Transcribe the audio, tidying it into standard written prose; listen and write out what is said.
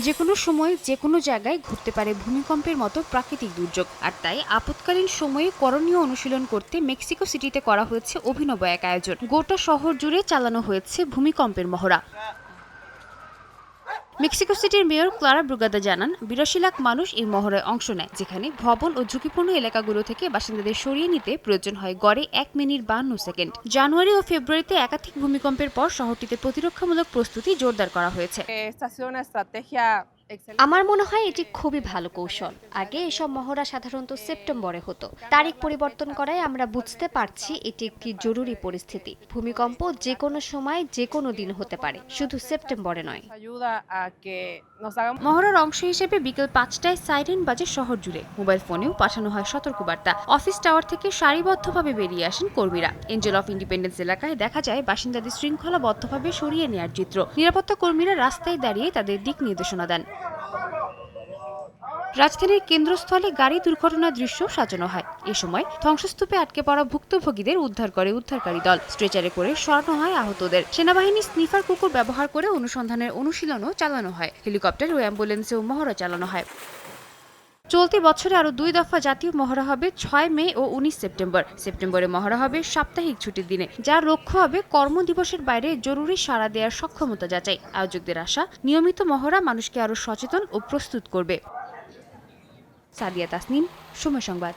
যেকোনো সময় যেকোনো জায়গায় ঘটতে পারে ভূমিকম্পের মতো প্রাকৃতিক দুর্যোগ, আর তাই আপৎকালীন সময়ে করণীয় অনুশীলন করতে মেক্সিকো সিটিতে করা হয়েছে অভিনব এক আয়োজন। গোটা শহর জুড়ে চালানো হয়েছে ভূমিকম্পের মহড়া। মেক্সিকো সিটির মেয়র ক্লারা ব্রুগাদা জানান, ৮২ লাখ মানুষ এই মহড়ায় অংশ নেয়, যেখানে ভবন ও ঝুঁকিপূর্ণ এলাকাগুলো থেকে বাসিন্দাদের সরিয়ে নিতে প্রয়োজন হয় গড়ে ১ মিনিট ৫২ সেকেন্ড। জানুয়ারি ও ফেব্রুয়ারিতে একাধিক ভূমিকম্পের পর শহরটিতে প্রতিরক্ষামূলক প্রস্তুতি জোরদার করা হয়েছে। আমার মনে হয় এটি খুবই ভালো কৌশল। আগে এসব মহড়া সাধারণত সেপ্টেম্বরে হতো। তারিখ পরিবর্তন করায় আমরা বুঝতে পারছি এটি একটি জরুরি পরিস্থিতি। ভূমিকম্প যে কোনো সময় যে কোনো দিন হতে পারে, শুধু সেপ্টেম্বরে নয়। মহড়ার অংশ হিসেবে বিকেল ৫টায় সাইরেন বাজে শহর জুড়ে। মোবাইল ফোনেও পাঠানো হয় সতর্কবার্তা। অফিস টাওয়ার থেকে সারিবদ্ধভাবে বেরিয়ে আসেন কর্মীরা। এঞ্জেল অফ ইন্ডিপেন্ডেন্স এলাকায় দেখা যায় বাসিন্দাদের শৃঙ্খলাবদ্ধভাবে সরিয়ে নেওয়ার চিত্র। নিরাপত্তা কর্মীরা রাস্তায় দাঁড়িয়ে তাদের দিক নির্দেশনা দেন। রাজধানীর কেন্দ্রস্থলে গাড়ি দুর্ঘটনার দৃশ্য সাজানো হয়। এ সময় ধ্বংসস্তূপে আটকে পড়া ভুক্তভোগীদের উদ্ধার করে উদ্ধারকারী দল। স্ট্রেচারে করে সরানো হয় আহতদের। সেনাবাহিনী স্নিফার কুকুর ব্যবহার করে অনুসন্ধানের অনুশীলনও চালানো হয়। হেলিকপ্টার ও অ্যাম্বুলেন্সেও মহড়া চালানো হয়। চলতি বছরে আরও ২ দফা জাতীয় মহড়া হবে ৬ মে ও ১৯ সেপ্টেম্বর। সেপ্টেম্বরে মহড়া হবে সাপ্তাহিক ছুটির দিনে, যার লক্ষ্য হবে কর্মদিবসের বাইরে জরুরি সাড়া দেওয়ার সক্ষমতা যাচাই। আয়োজকদের আশা, নিয়মিত মহড়া মানুষকে আরও সচেতন ও প্রস্তুত করবে। সাদিয়া তাসনিম, সময় সংবাদ।